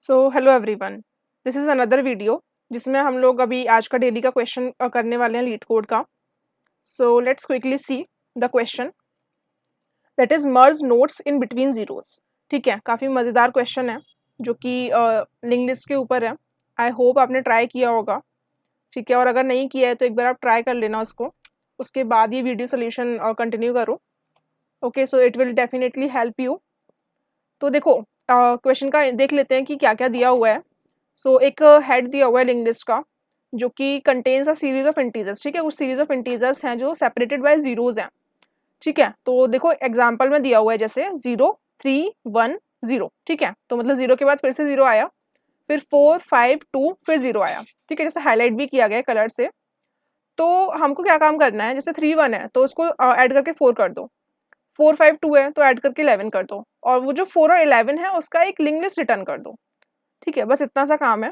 So hello everyone, this is another video जिसमें हम लोग अभी आज का डेली का क्वेश्चन करने वाले हैं लीड कोड का। So let's quickly see the question that is merge notes in between zeros. ठीक है, काफ़ी मज़ेदार क्वेश्चन है जो कि लिंक लिस्ट के ऊपर है। आई होप आपने ट्राई किया होगा। ठीक है, और अगर नहीं किया है तो एक बार आप ट्राई कर लेना उसको, उसके बाद ये वीडियो सोल्यूशन कंटिन्यू करो। Okay, so it will definitely help you. तो देखो क्वेश्चन का देख लेते हैं कि क्या क्या दिया हुआ है। सो एक हेड दिया हुआ है लिंक लिस्ट का जो कि contains a series of integers. ठीक है, कुछ सीरीज ऑफ इंटीजर्स हैं जो सेपरेटेड बाय जीरोज हैं। ठीक है, तो देखो एग्जांपल में दिया हुआ है जैसे 0 3 1 0। ठीक है, तो मतलब 0 के बाद फिर से 0 आया, फिर 4 5 2 फिर 0 आया। ठीक है, जैसे हाईलाइट भी किया गया है कलर से। तो हमको क्या काम करना है, जैसे 3 1 है तो उसको ऐड करके 4 कर दो, 4 5 2 है तो ऐड करके 11 कर दो, और वो जो 4 और 11 है उसका एक लिंक लिस्ट रिटर्न कर दो। ठीक है, बस इतना सा काम है।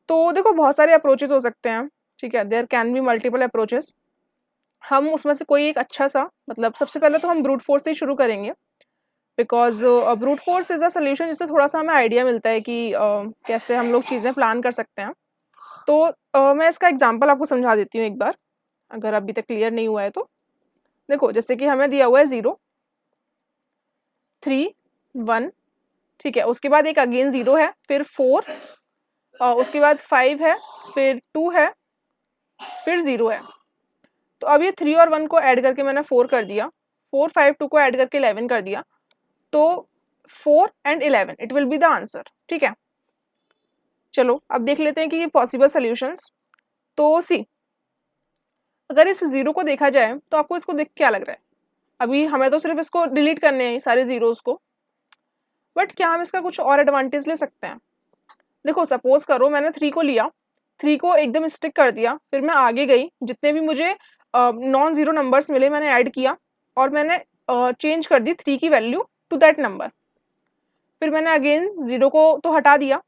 तो देखो बहुत सारे अप्रोचेस हो सकते हैं। ठीक है, there can be multiple approaches. हम उसमें से कोई एक अच्छा सा, मतलब सबसे पहले तो हम ब्रूट फोर्स से ही शुरू करेंगे, because brute force is a solution जिससे थोड़ा सा हमें आइडिया मिलता है कि कैसे हम लोग चीज़ें प्लान कर सकते हैं। तो मैं इसका एग्जाम्पल आपको समझा देती हूँ एक बार, अगर अभी तक क्लियर नहीं हुआ है तो। देखो जैसे कि हमें दिया हुआ है 0 3 1। ठीक है, उसके बाद एक अगेन 0 है, फिर 4, उसके बाद 5 है, फिर 2 है, फिर 0 है। तो अब ये 3 और 1 को ऐड करके मैंने 4 कर दिया, 4 5 2 को ऐड करके 11 कर दिया। तो 4 and 11 it will be the answer. ठीक है, चलो अब देख लेते हैं कि ये पॉसिबल सॉल्यूशंस। तो सी, अगर इस 0 को देखा जाए तो आपको इसको देख क्या लग रहा है? अभी हमें तो सिर्फ इसको डिलीट करने हैं सारे जीरोस को, बट क्या हम इसका कुछ और एडवांटेज ले सकते हैं? देखो सपोज करो मैंने 3 को लिया, 3 को एकदम स्टिक कर दिया, फिर मैं आगे गई, जितने भी मुझे नॉन जीरो नंबर्स मिले मैंने ऐड किया, और मैंने चेंज कर दी 3 की वैल्यू टू दैट नंबर। फिर मैंने अगेन 0 को तो हटा दिया,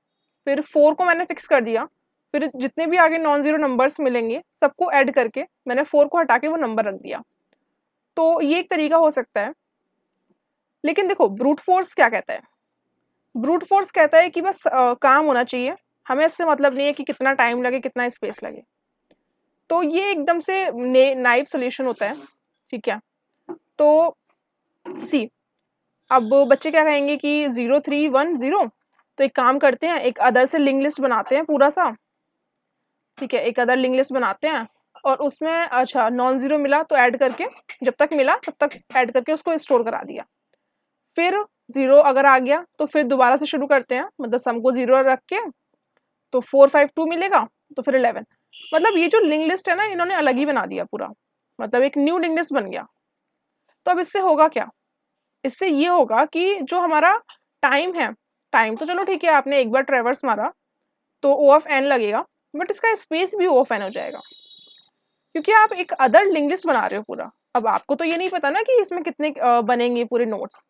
फिर 4 को मैंने फिक्स कर दिया, फिर जितने भी आगे नॉन जीरो नंबर्स मिलेंगे सबको ऐड करके मैंने 4 को हटा के वो नंबर रख दिया। तो ये एक तरीका हो सकता है। लेकिन देखो ब्रूट फोर्स क्या कहता है? ब्रूट फोर्स कहता है कि बस काम होना चाहिए, हमें इससे मतलब नहीं है कि कितना टाइम लगे, कितना स्पेस लगे। तो ये एकदम से नाइव सोल्यूशन होता है। ठीक है, तो सी, अब बच्चे क्या कहेंगे कि 0 3 1 0, तो एक काम करते हैं, एक अदर से लिंक लिस्ट बनाते हैं पूरा सा। ठीक है, एक अदर लिंक लिस्ट बनाते हैं, और उसमें अच्छा नॉन जीरो मिला तो ऐड करके, जब तक मिला तब तक ऐड करके उसको स्टोर करा दिया। फिर 0 अगर आ गया तो फिर दोबारा से शुरू करते हैं, मतलब सम को 0 रख के, तो 4 5 2 मिलेगा, तो फिर 11। मतलब ये जो लिंक लिस्ट है ना, इन्होंने अलग ही बना दिया पूरा, मतलब एक न्यू लिंक लिस्ट बन गया। तो अब इससे होगा क्या? इससे ये होगा कि जो हमारा टाइम है, टाइम तो चलो ठीक है, आपने एक बार ट्रेवर्स मारा तो ओ ऑफ एन लगेगा, बट इसका स्पेस भी ओ ऑफ एन हो जाएगा, क्योंकि आप एक अदर लिंक लिस्ट बना रहे हो पूरा। अब आपको तो ये नहीं पता ना कि इसमें कितने बनेंगे पूरे नोट्स।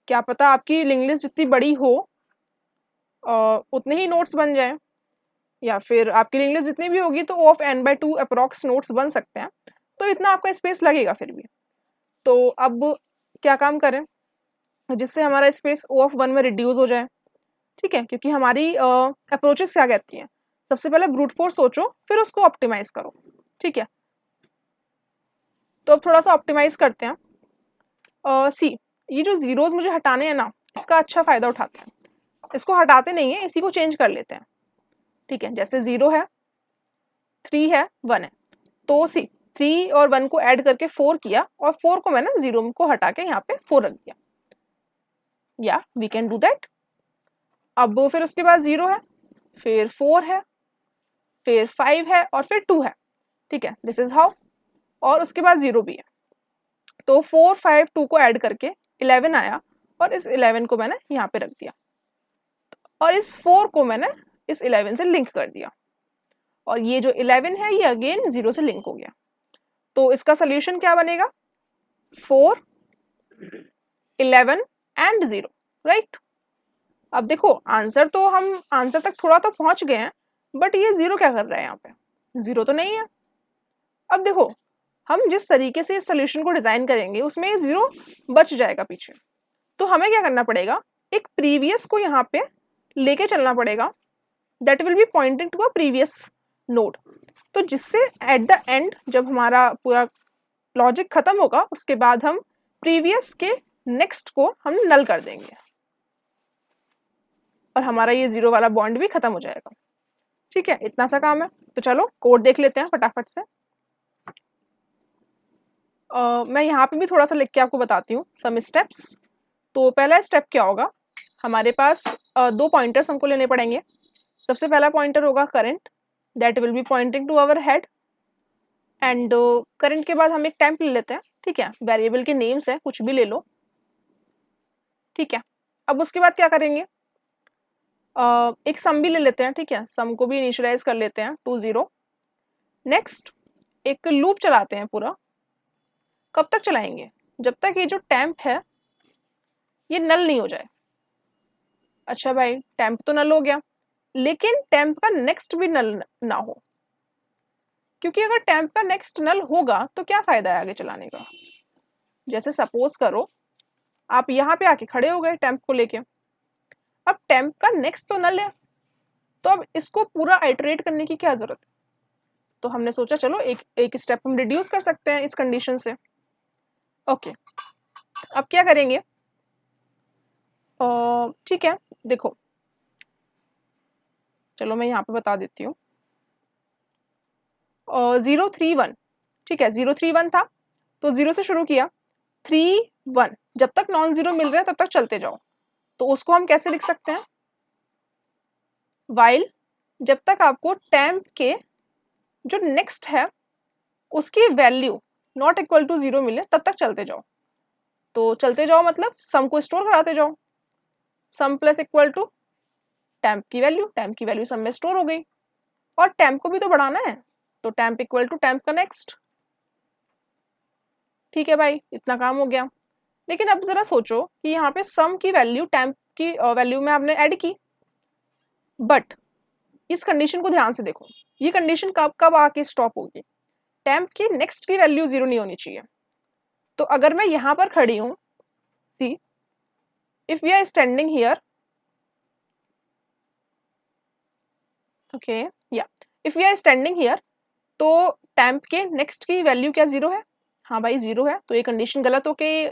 क्या पता आपकी लिंक लिस्ट जितनी बड़ी हो उतने ही नोट्स बन जाए, या फिर आपकी लिंक लिस्ट जितनी भी होगी तो O of n by 2 approx notes बन सकते हैं। तो इतना आपका स्पेस लगेगा फिर भी। तो अब क्या काम करें जिससे हमारा स्पेस ओ ऑफ 1 में रिड्यूस हो जाए? ठीक है, क्योंकि हमारी अप्रोचेस क्या कहती हैं, सबसे पहले ब्रूट फोर्स सोचो, फिर उसको ऑप्टिमाइज करो। ठीक है, तो अब थोड़ा सा ऑप्टिमाइज करते हैं। सी, ये जो जीरोस मुझे हटाने हैं ना, इसका अच्छा फायदा उठाते हैं। इसको हटाते नहीं है, इसी को चेंज कर लेते हैं। ठीक है, जैसे 0 है, 3 है, 1 है, तो सी 3 और 1 को ऐड करके 4 किया, और 4 को मैंने 0 को हटा के यहाँ पे 4 रख दिया। या वी कैन डू दैट। अब फिर उसके बाद 0 है, फिर 4 है, फिर 5 है, और फिर 2 है। ठीक है, दिस इज हाउ। और उसके बाद 0 भी है, तो 4 5 2 को ऐड करके 11 आया, और इस 11 को मैंने यहाँ पे रख दिया, और इस 4 को मैंने इस 11 से लिंक कर दिया, और ये जो 11 है ये अगेन 0 से लिंक हो गया। तो इसका सोल्यूशन क्या बनेगा? 4 11 एंड 0, राइट। अब देखो आंसर तो हम आंसर तक थोड़ा तो पहुंच गए हैं, बट ये 0 क्या कर रहा है यहाँ पे? 0 तो नहीं है। अब देखो हम जिस तरीके से इस सोल्यूशन को डिजाइन करेंगे उसमें ये 0 बच जाएगा पीछे। तो हमें क्या करना पड़ेगा, एक प्रीवियस को यहाँ पे लेके चलना पड़ेगा, that will be pointing to a previous node. तो जिससे एट द एंड जब हमारा पूरा लॉजिक खत्म होगा उसके बाद हम प्रीवियस के नेक्स्ट को हम नल कर देंगे और हमारा ये जीरो वाला बॉन्ड भी खत्म हो जाएगा। ठीक है, इतना सा काम है। तो चलो कोड देख लेते हैं फटाफट से। मैं यहाँ पे भी थोड़ा सा लिख के आपको बताती हूँ सम स्टेप्स। तो पहला स्टेप क्या होगा, हमारे पास दो पॉइंटर्स हमको लेने पड़ेंगे। सबसे पहला पॉइंटर होगा current, that will be pointing to our head, and current के बाद हम एक टेम्प ले लेते हैं। ठीक है, वेरिएबल के नेम्स है, कुछ भी ले लो। ठीक है, अब उसके बाद क्या करेंगे, एक सम भी ले लेते हैं। ठीक है, सम को भी इनिशियलाइज कर लेते हैं टू 0। नेक्स्ट एक लूप चलाते हैं पूरा। कब तक चलाएंगे, जब तक ये जो टेम्प है ये नल नहीं हो जाए। अच्छा भाई, टेम्प तो नल हो गया, लेकिन टेम्प का नेक्स्ट भी नल ना हो, क्योंकि अगर टेम्प का नेक्स्ट नल होगा तो क्या फायदा है आगे चलाने का। जैसे सपोज करो आप यहाँ पे आके खड़े हो गए टेम्प को लेके, अब टेम्प का नेक्स्ट तो नल है, तो अब इसको पूरा आइटरेट करने की क्या जरूरत है। तो हमने सोचा चलो एक स्टेप हम रिड्यूस कर सकते हैं इस कंडीशन से। ओके, अब क्या करेंगे, ठीक है देखो, चलो मैं यहाँ पे बता देती हूँ। 0 3 1, ठीक है 0 3 1 था, तो 0 से शुरू किया, 3 1, जब तक नॉन जीरो मिल रहे हैं तब तक चलते जाओ। तो उसको हम कैसे लिख सकते हैं, वाइल जब तक आपको टेम्प के जो नेक्स्ट है उसकी वैल्यू नॉट इक्वल टू 0 मिले तब तक चलते जाओ। तो चलते जाओ मतलब सम को स्टोर कराते जाओ, सम प्लस इक्वल टू टेम्प की वैल्यू सम में स्टोर हो गई, और टेम्प को भी तो बढ़ाना है, तो टेम्प इक्वल टू टेम्प का नेक्स्ट। ठीक है भाई, इतना काम हो गया। लेकिन अब जरा सोचो कि यहाँ पे सम की वैल्यू टेम्प की वैल्यू में आपने ऐड की, बट इस कंडीशन को ध्यान से देखो, ये कंडीशन कब कब आके स्टॉप होगी, टेम्प की नेक्स्ट की वैल्यू 0 नहीं होनी चाहिए। तो अगर मैं यहाँ पर खड़ी हूँ, see if we are standing here, okay या if we are standing here, तो टेम्प के नेक्स्ट की वैल्यू क्या 0 है, हाँ भाई 0 है, तो ये कंडीशन गलत होके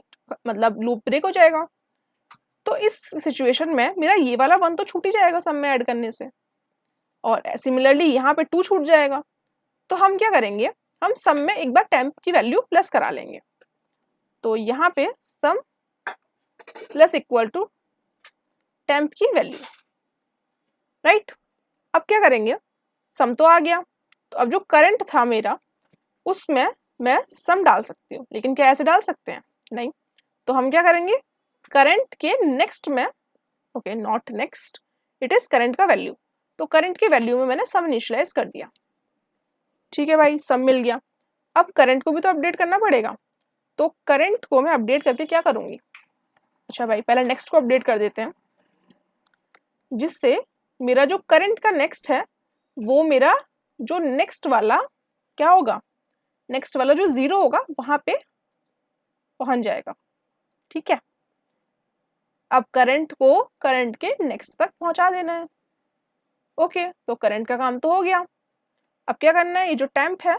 मतलब लूप ब्रेक हो जाएगा। तो इस सिचुएशन में मेरा ये वाला 1 तो छूट ही जाएगा सम में ऐड करने से, और सिमिलरली यहाँ पे 2 छूट जाएगा। तो हम क्या करेंगे, हम सम में एक बार टेम्प की वैल्यू प्लस करा लेंगे। तो यहाँ पे सम प्लस इक्वल टू टेम्प की वैल्यू, राइट। अब क्या करेंगे, सम तो आ गया, तो अब जो करंट था मेरा उसमें मैं सम डाल सकती हूँ, लेकिन क्या ऐसे डाल सकते हैं, नहीं। तो हम क्या करेंगे, करंट के नेक्स्ट में, okay not next, it is current का वैल्यू, तो करंट की वैल्यू में मैंने सम इनिशियलाइज कर दिया। ठीक है भाई, सम मिल गया। अब करंट को भी तो अपडेट करना पड़ेगा, तो करंट को मैं अपडेट करके क्या करूंगी, अच्छा भाई पहले नेक्स्ट को अपडेट कर देते हैं, जिससे मेरा जो करंट का नेक्स्ट है वो मेरा जो नेक्स्ट वाला क्या होगा, नेक्स्ट वाला जो 0 होगा वहां पे पहुंच जाएगा। ठीक है, अब करंट को करंट के नेक्स्ट तक पहुंचा देना है। ओके, तो करंट का काम तो हो गया। अब क्या करना है, ये जो टेम्प है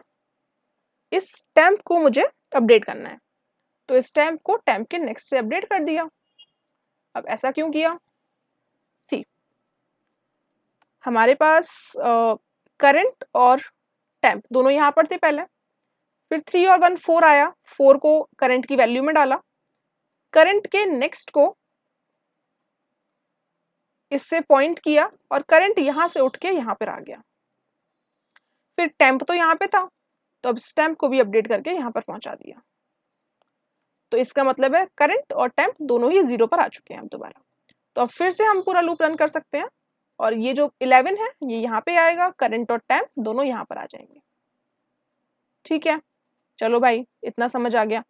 इस टेम्प को मुझे अपडेट करना है, तो इस टेम्प को टेम्प के नेक्स्ट से अपडेट कर दिया। अब ऐसा क्यों किया, सी हमारे पास करंट और टेम्प दोनों यहाँ पर थे पहले, फिर 3 और 1 4 आया, 4 को करंट की वैल्यू में डाला, करंट के नेक्स्ट को इससे पॉइंट किया और करंट यहां से उठ के यहां पर आ गया। फिर टेम्प तो यहाँ पे था, तो अब टेम्प को भी अपडेट करके यहाँ पर पहुंचा दिया। तो इसका मतलब है करंट और टेम्प दोनों ही 0 पर आ चुके हैं अब दोबारा। तो अब फिर से हम पूरा लूप रन कर सकते हैं, और ये जो 11 है ये यहाँ पे आएगा, करंट और टेम्प दोनों यहाँ पर आ जाएंगे। ठीक है, चलो भाई इतना समझ आ गया।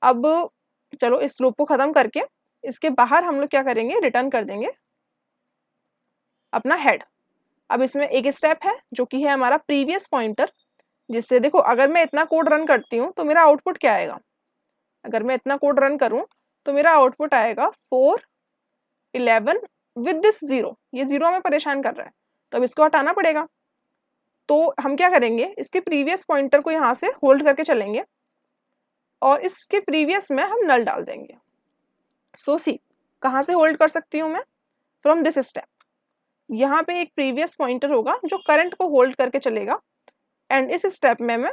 अब चलो इस लूप को खत्म करके इसके बाहर हम लोग क्या करेंगे, रिटर्न कर देंगे अपना हेड। अब इसमें एक स्टेप है जो कि है हमारा प्रीवियस पॉइंटर, जिससे देखो अगर मैं इतना कोड रन करती हूँ तो मेरा आउटपुट क्या आएगा, अगर मैं इतना कोड रन करूं तो मेरा आउटपुट आएगा 4 11 विद दिस जीरो, ये जीरो हमें परेशान कर रहा है, तो अब इसको हटाना पड़ेगा। तो हम क्या करेंगे, इसके प्रीवियस पॉइंटर को यहाँ से होल्ड करके चलेंगे और इसके प्रीवियस में हम नल डाल देंगे। सो सी, कहाँ से होल्ड कर सकती हूँ मैं? From this step. यहाँ पे एक प्रीवियस पॉइंटर होगा जो करंट को होल्ड करके चलेगा एंड इस स्टेप में मैं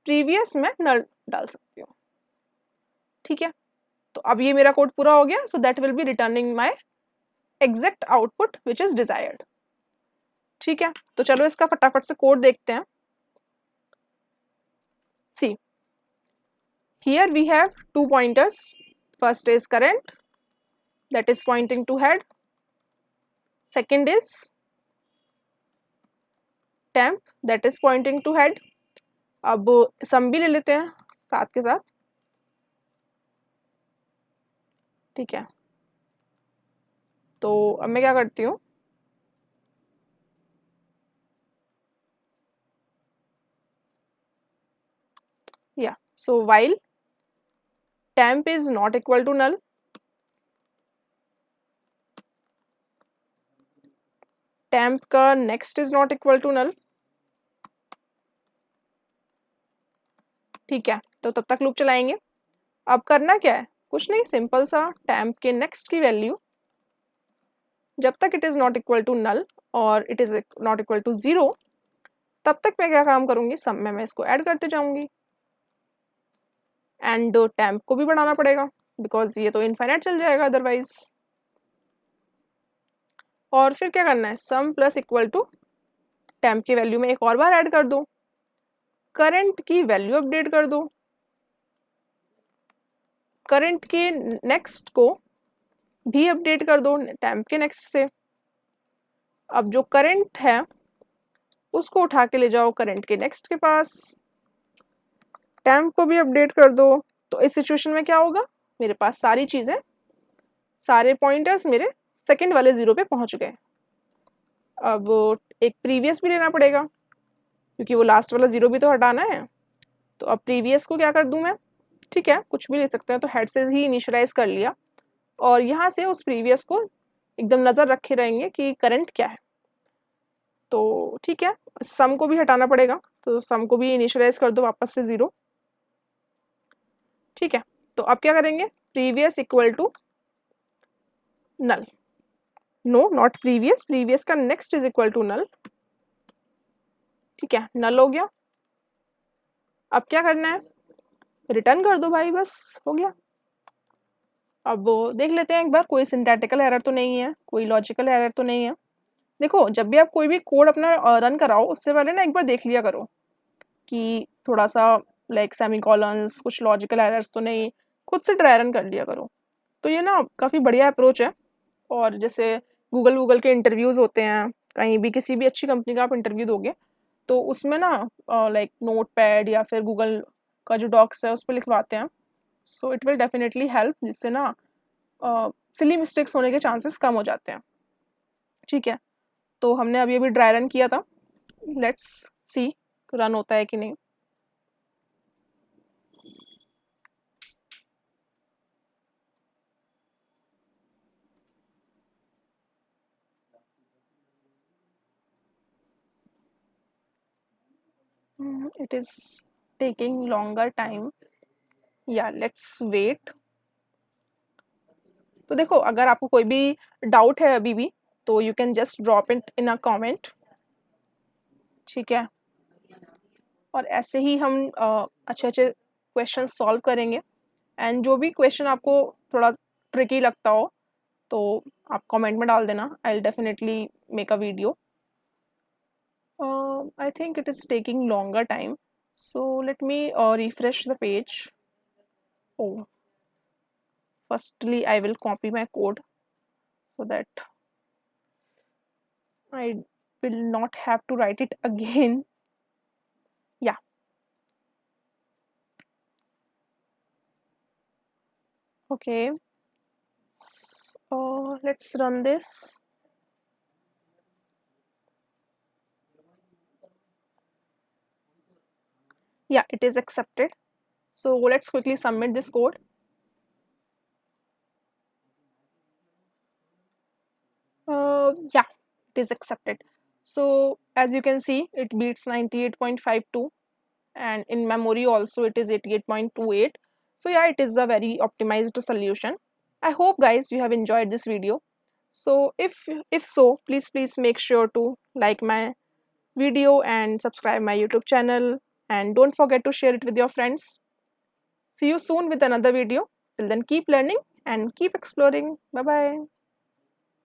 प्रीवियस में नल डाल सकती हूँ। ठीक है, तो अब ये मेरा कोड पूरा हो गया। So that will B returning my exact output which is desired. ठीक है, तो चलो इसका फटाफट से कोड देखते हैं। सी, here we have two pointers. First is current, that is pointing to head. Second is temp, that is pointing to head. अब सम भी ले लेते हैं साथ के साथ। ठीक है, तो अब मैं क्या करती हूँ, या सो while temp is not equal to null, temp का next is not equal to null। ठीक है, तो तब तक लूप चलाएंगे। अब करना क्या है, कुछ नहीं, सिंपल सा temp के next की वैल्यू जब तक it is not equal to null और it is not equal to zero, तब तक मैं क्या काम करूंगी, सम में मैं इसको ऐड करते जाऊंगी एंड temp को भी बढ़ाना पड़ेगा बिकॉज ये तो इनफाइनाइट चल जाएगा अदरवाइज। और फिर क्या करना है, सम प्लस इक्वल टू temp की वैल्यू में एक और बार ऐड कर दो, करंट की वैल्यू अपडेट कर दो, करंट के नेक्स्ट को भी अपडेट कर दो temp के नेक्स्ट से। अब जो करंट है उसको उठा के ले जाओ करंट के नेक्स्ट के पास, temp को भी अपडेट कर दो। तो इस सिचुएशन में क्या होगा, मेरे पास सारी चीजें, सारे पॉइंटर्स मेरे सेकंड वाले जीरो पे पहुंच गए। अब एक प्रीवियस भी लेना पड़ेगा क्योंकि वो लास्ट वाला जीरो भी तो हटाना है। तो अब प्रीवियस को क्या कर दूं मैं, ठीक है कुछ भी ले सकते हैं, तो हेड से ही इनिशियलाइज कर लिया और यहाँ से उस प्रीवियस को एकदम नज़र रखे रहेंगे कि करंट क्या है। तो ठीक है, सम को भी हटाना पड़ेगा, तो सम को भी इनिशियलाइज कर दो वापस से जीरो। ठीक है, तो अब क्या करेंगे, previous equal to null, no not previous, previous का next is equal to null. ठीक है, नल हो गया। अब क्या करना है, रिटर्न कर दो भाई, बस हो गया। अब देख लेते हैं एक बार, कोई सिंटैक्टिकल एरर तो नहीं है, कोई लॉजिकल एरर तो नहीं है। देखो जब भी आप कोई भी कोड अपना रन कराओ उससे पहले ना एक बार देख लिया करो कि थोड़ा सा लाइक सेमीकोलंस, कुछ लॉजिकल एरर्स तो नहीं, खुद से ट्राई रन कर लिया करो। तो ये ना काफ़ी बढ़िया अप्रोच है। और जैसे गूगल के इंटरव्यूज़ होते हैं, कहीं भी किसी भी अच्छी कंपनी का आप इंटरव्यू दोगे तो उसमें ना लाइक नोट पैड या फिर गूगल का जो डॉक्स है उस पर लिखवाते हैं। So it will definitely help, जिससे ना सिली मिस्टेक्स होने के चांसेस कम हो जाते हैं। ठीक है, तो हमने अभी अभी ड्राई रन किया था, लेट्स सी रन होता है कि नहीं। It is taking longer time, yeah let's wait। तो देखो अगर आपको कोई भी डाउट है अभी भी तो you can just drop it in a comment. ठीक है, और ऐसे ही हम अच्छे अच्छे क्वेश्चन सॉल्व करेंगे एंड जो भी क्वेश्चन आपको थोड़ा ट्रिकी लगता हो तो आप कमेंट में डाल देना, I will definitely make a video. I think it is taking longer time, so let me refresh the page। oh, firstly I will copy my code so that I will not have to write it again। yeah, okay, so let's run this। yeah, it is accepted, so let's quickly submit this code। is accepted. So as you can see, it beats 98.52, and in memory also it is 88.28. So yeah, it is a very optimized solution. I hope guys you have enjoyed this video. So if so, please make sure to like my video and subscribe my YouTube channel, and don't forget to share it with your friends. See you soon with another video. Till then, keep learning and keep exploring. Bye bye.